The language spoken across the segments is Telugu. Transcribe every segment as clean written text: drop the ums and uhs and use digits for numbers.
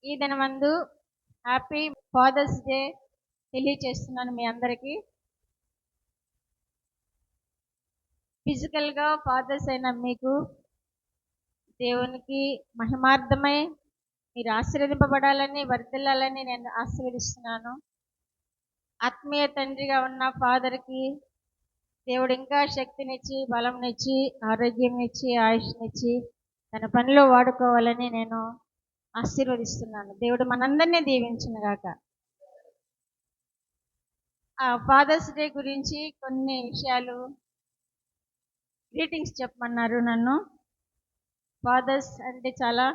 ఈ దినమందు హ్యాపీ ఫాదర్స్ డే తెలియచేస్తున్నాను మీ అందరికీ. ఫిజికల్గా ఫాదర్స్ అయిన మీకు దేవునికి మహిమార్థమై మీరు ఆశీర్వదింపబడాలని, వర్ధిల్లాలని నేను ఆశీర్వదిస్తున్నాను. ఆత్మీయ తండ్రిగా ఉన్న ఫాదర్కి దేవుడు ఇంకా శక్తినిచ్చి, బలంనిచ్చి, ఆరోగ్యంనిచ్చి, ఆయుష్నిచ్చి తన పనిలో వాడుకోవాలని నేను ఆశీర్వదిస్తున్నాను. దేవుడు మనందరినీ దీవించును గాక. ఫాదర్స్ డే గురించి కొన్ని విషయాలు గ్రీటింగ్స్ చెప్పమన్నారు నన్ను. ఫాదర్స్ అంటే చాలా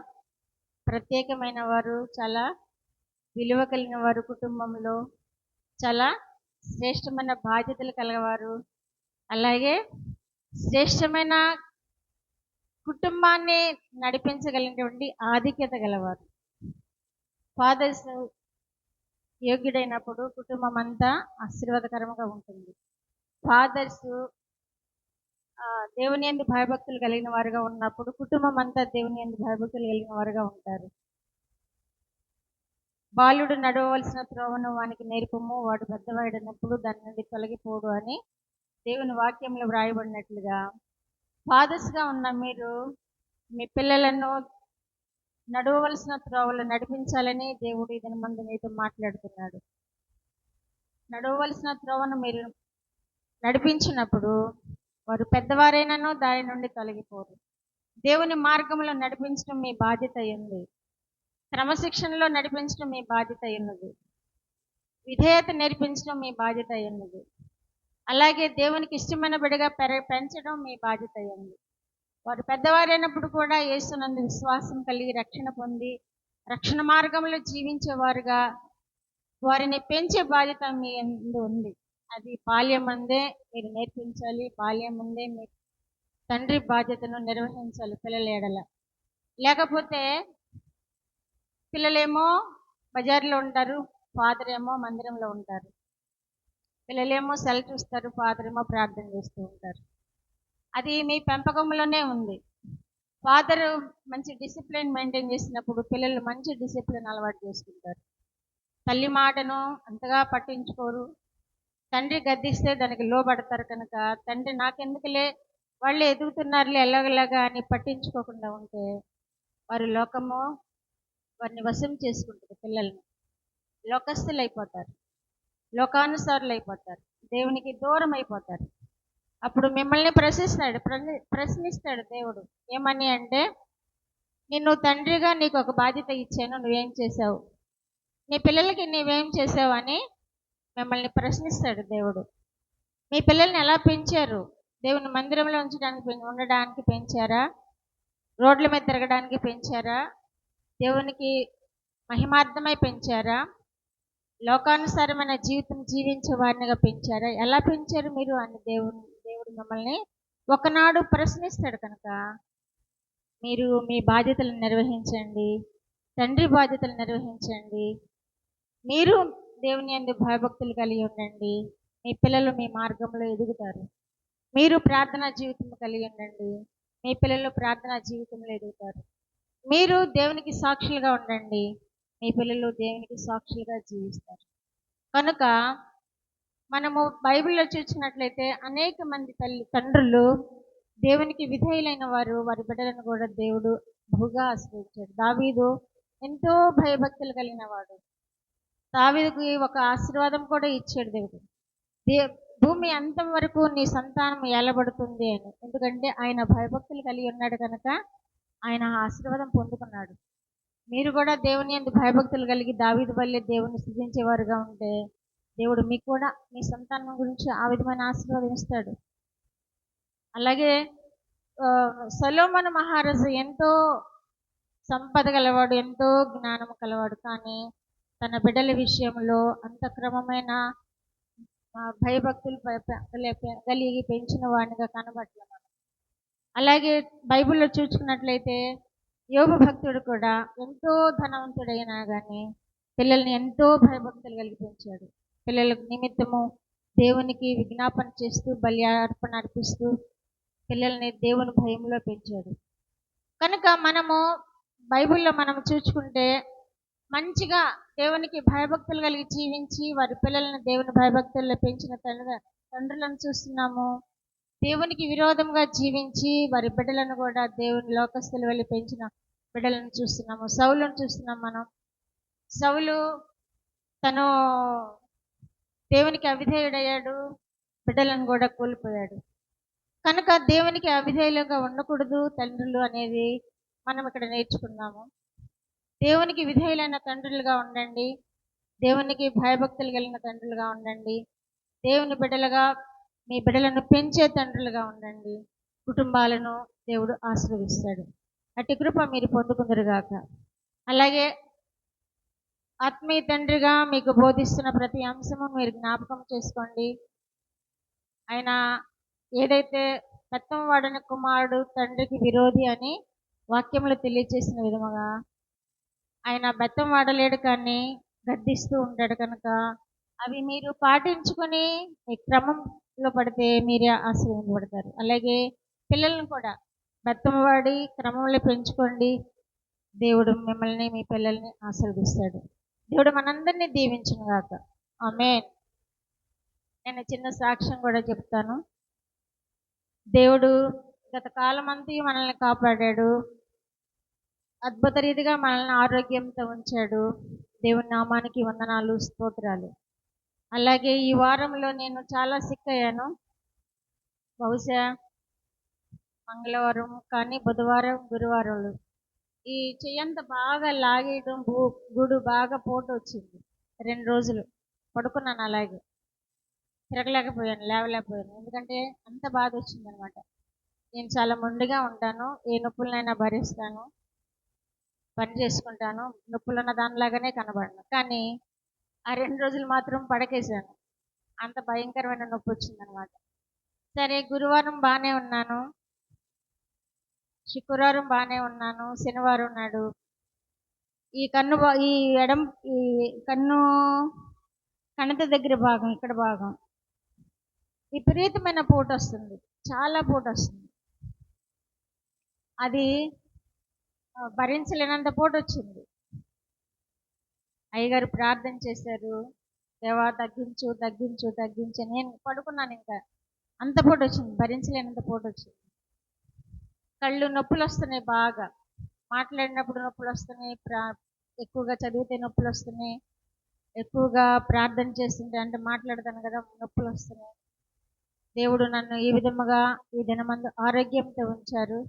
ప్రత్యేకమైన వారు, చాలా విలువ కలిగిన వారు, కుటుంబంలో చాలా శ్రేష్టమైన బాధ్యతలు కలగవారు, అలాగే శ్రేష్టమైన కుటుంబాన్ని నడిపించగలిగినటువంటి ఆధిక్యత గలవారు. ఫాదర్స్ యోగ్యుడైనప్పుడు కుటుంబం అంతా ఆశీర్వాదకరంగా ఉంటుంది. ఫాదర్స్ దేవుని యందు భయభక్తులు కలిగిన వారుగా ఉన్నప్పుడు కుటుంబం అంతా దేవుని యందు భయభక్తులు కలిగిన వారుగా ఉంటారు. బాలుడు నడవవలసిన త్రోవను వానికి నేర్పము, వాడు పెద్దవాడైనప్పుడు దాని నుండి తొలగిపోడు అని దేవుని వాక్యంలో వ్రాయబడినట్లుగా ఫాదర్స్గా ఉన్న మీరు మీ పిల్లలను నడవవలసిన త్రోవలు నడిపించాలని దేవుడు ఇదని ముందు మీతో మాట్లాడుతున్నాడు. నడవవలసిన త్రోవను మీరు నడిపించినప్పుడు వారు పెద్దవారైనను దాని నుండి తొలగిపోరు. దేవుని మార్గంలో నడిపించడం మీ బాధ్యత అయ్యింది. క్రమశిక్షణలో నడిపించడం మీ బాధ్యత అయ్యున్నది. విధేయత నేర్పించడం మీ బాధ్యత అయ్యున్నది. అలాగే దేవునికి ఇష్టమైన బిడ్డగా పెంచడం మీ బాధ్యత అయ్యింది. వారు పెద్దవారైనప్పుడు కూడా యేసునందు విశ్వాసం కలిగి రక్షణ పొంది రక్షణ మార్గంలో జీవించేవారుగా వారిని పెంచే బాధ్యత మీ ముందు ఉంది. అది బాల్యం ముందే మీరు నేర్పించాలి. బాల్యం ముందే మీ తండ్రి బాధ్యతను నిర్వహించాలి పిల్లల ఎడల. లేకపోతే పిల్లలేమో బజార్లో ఉంటారు, ఫాదర్ ఏమో మందిరంలో ఉంటారు. పిల్లలేమో సెల్ చూస్తారు, ఫాదర్ ఏమో ప్రార్థన చేస్తూ ఉంటారు. అది మీ పెంపకంలోనే ఉంది. ఫాదర్ మంచి డిసిప్లిన్ మెయింటైన్ చేసినప్పుడు పిల్లలు మంచి డిసిప్లిన్ అలవాటు చేసుకుంటారు. తల్లి మాటను అంతగా పట్టించుకోరు. తండ్రి గద్దిస్తే దానికి లోబడతారు. కనుక తండ్రి నాకెందుకులే, వాళ్ళు ఎదుగుతున్నారులే ఎలాగలాగా అని పట్టించుకోకుండా ఉంటే వారి లోకము వారిని వశం చేసుకుంటుంది. పిల్లల్ని లోకస్తులు అయిపోతారు, లోకానుసారులు అయిపోతారు, దేవునికి దూరం అయిపోతారు. అప్పుడు మిమ్మల్ని ప్రశ్నిస్తాడు దేవుడు. ఏమని అంటే, నిన్ను తండ్రిగా నీకు ఒక బాధ్యత ఇచ్చాను, నువ్వేం చేసావు, నీ పిల్లలకి నువ్వేం చేసావు అని మిమ్మల్ని ప్రశ్నిస్తాడు దేవుడు. మీ పిల్లల్ని ఎలా పెంచారు? దేవుని మందిరంలో ఉండడానికి పెంచారా? రోడ్ల మీద తిరగడానికి పెంచారా? దేవునికి మహిమార్థమై పెంచారా? లోకానుసారమైన జీవితం జీవించే వారినిగా పెంచారా? ఎలా పెంచారు మీరు అని దేవుడు మిమ్మల్ని ఒకనాడు ప్రశ్నిస్తాడు. కనుక మీరు మీ బాధ్యతలను నిర్వహించండి, తండ్రి బాధ్యతలు నిర్వహించండి. మీరు దేవుని యందు భయభక్తులు కలిగి ఉండండి. మీ పిల్లలు మీ మార్గంలో ఎదుగుతారు. మీరు ప్రార్థనా జీవితం కలిగి ఉండండి. మీ పిల్లలు ప్రార్థనా జీవితంలో ఎదుగుతారు. మీరు దేవునికి సాక్షులుగా ఉండండి. మీ పిల్లలు దేవునికి సాక్షులుగా జీవిస్తారు. కనుక మనము బైబిల్లో చూసినట్లయితే అనేక మంది తండ్రులు దేవునికి విధేయులైన వారు, వారి బిడ్డలను కూడా దేవుడు బహుగా ఆశ్రయించాడు. దావీదు ఎంతో భయభక్తులు కలిగిన వాడు. దావీదుకి ఒక ఆశీర్వాదం కూడా ఇచ్చాడు దేవుడు. భూమి అంతం వరకు నీ సంతానం ఏలబడుతుంది అని. ఎందుకంటే ఆయన భయభక్తులు కలిగి ఉన్నాడు కనుక ఆయన ఆశీర్వాదం పొందుకున్నాడు. మీరు కూడా దేవుని యందు భయభక్తులు కలిగి దావీదు వల్లే దేవుని స్తుతించేవారుగా ఉంటే దేవుడు మీకు కూడా మీ సంతానం గురించి ఆ విధమైన ఆశీర్వాదం ఇస్తాడు. అలాగే సొలొమోను మహారాజు ఎంతో సంపద గలవాడు, ఎంతో జ్ఞానం కలవాడు. కానీ తన బిడ్డల విషయంలో అంత క్రమమైన భయభక్తులు కలిగి పెంచిన వాడినిగా కనబడలేదు. అలాగే బైబిల్లో చూసుకున్నట్లయితే యోబు భక్తుడు కూడా ఎంతో ధనవంతుడైనా కానీ పిల్లల్ని ఎంతో భయభక్తులు కలిగి పెంచాడు. పిల్లల నిమిత్తము దేవునికి విజ్ఞాపన చేస్తూ బలి అర్పణ అర్పిస్తూ పిల్లల్ని దేవుని భయంలో పెంచాడు. కనుక మనము బైబిల్లో మనం చూసుకుంటే మంచిగా దేవునికి భయభక్తులు కలిగి జీవించి వారి పిల్లలను దేవుని భయభక్తుల్లో పెంచిన తండ్రులను చూస్తున్నాము. దేవునికి విరోధంగా జీవించి వారి బిడ్డలను కూడా దేవుని లోకస్తులు వెళ్ళి పెంచిన బిడ్డలను చూస్తున్నాము. సౌలును చూస్తున్నాం మనం. సౌలు తను దేవునికి అవిధేయుడయ్యాడు, బిడ్డలను కూడా కోల్పోయాడు. కనుక దేవునికి అవిధేయులుగా ఉండకూడదు తండ్రులు అనేది మనం ఇక్కడ నేర్చుకున్నాము. దేవునికి విధేయులైన తండ్రులుగా ఉండండి, దేవునికి భయభక్తులు కలిగిన తండ్రులుగా ఉండండి, దేవుని బిడ్డలుగా మీ బిడ్డలను పెంచే తండ్రులుగా ఉండండి. కుటుంబాలను దేవుడు ఆశీర్వదిస్తాడు. అట్టి కృప మీరు పొందుకుందరుగాక. అలాగే ఆత్మీయ తండ్రిగా మీకు బోధిస్తున్న ప్రతి అంశము మీరు జ్ఞాపకం చేసుకోండి. ఆయన ఏదైతే పెత్తమ వాడని కుమారుడు తండ్రికి విరోధి అని వాక్యంలో తెలియజేసిన విధముగా ఆయన బెత్తం వాడలేడు కానీ గద్దిస్తూ ఉంటాడు. కనుక అవి మీరు పాటించుకొని మీ క్రమంలో పడితే మీరే ఆశీర్వదించబడతారు. అలాగే పిల్లలను కూడా బెత్తం వాడి క్రమంలో పెంచుకోండి. దేవుడు మిమ్మల్ని మీ పిల్లల్ని ఆశీర్వదిస్తాడు. దేవుడు మనందరినీ దీవించును గాక. ఆమేన్. నేను చిన్న సాక్ష్యం కూడా చెప్తాను. దేవుడు గత కాలం అంతా మనల్ని కాపాడాడు, అద్భుత రీతిగా మనల్ని ఆరోగ్యంతో ఉంచాడు. దేవుని నామానికి వందనాలు, స్తోత్రాలు. అలాగే ఈ వారంలో నేను చాలా సిక్ అయ్యాను. బహుశా మంగళవారం కానీ బుధవారం, గురువారంలో ఈ చెయ్యంత బాగా లాగేయడం, గుడు బాగా పోటు వచ్చింది. 2 రోజులు పడుకున్నాను, అలాగే తిరగలేకపోయాను, లేవలేకపోయాను. ఎందుకంటే అంత బాధ వచ్చిందనమాట. నేను చాలా మొండిగా ఉంటాను, ఏ నొప్పులనైనా భరిస్తాను, పని చేసుకుంటాను, నొప్పులున్న దానిలాగానే కనబడను. కానీ ఆ 2 రోజులు మాత్రం పడకేశాను, అంత భయంకరమైన నొప్పి వచ్చిందనమాట. సరే, గురువారం బాగానే ఉన్నాను, శుక్రవారం బాగానే ఉన్నాను, శనివారం నాడు ఈ కన్ను కణత దగ్గర భాగం, ఇక్కడ భాగం విపరీతమైన పోటు వస్తుంది, చాలా పోటు వస్తుంది. అది భరించలేనంత పోటు వచ్చింది. అయ్యగారు ప్రార్థన చేశారు, దేవా తగ్గించు తగ్గించు తగ్గించు. నేను పడుకున్నాను, ఇంకా అంత పోటు వచ్చింది, భరించలేనంత పోటు వచ్చింది. కళ్ళు నొప్పులు వస్తున్నాయి, బాగా మాట్లాడినప్పుడు నొప్పులు వస్తున్నాయి, ఎక్కువగా చదివితే నొప్పులు వస్తున్నాయి, ఎక్కువగా ప్రార్థన చేస్తుంటే అంటే మాట్లాడతాను కదా, నొప్పులు వస్తున్నాయి. దేవుడు నన్ను ఈ విధముగా ఈ దినమందు ఆరోగ్యంతో ఉంచారు.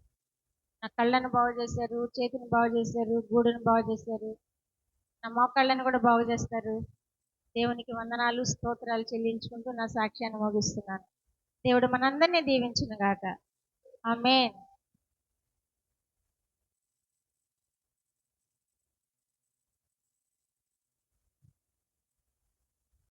నా కళ్ళను బాగు చేశారు, చేతిని బాగు చేశారు, గూడును బాగు చేశారు, నా మోకాళ్ళను కూడా బాగు చేస్తారు. దేవునికి వందనాలు, స్తోత్రాలు చెల్లించుకుంటూ నా సాక్ష్యాన్ని ముగిస్తున్నాను. దేవుడు మనందరినీ దీవించును గాక. ఆమేన్.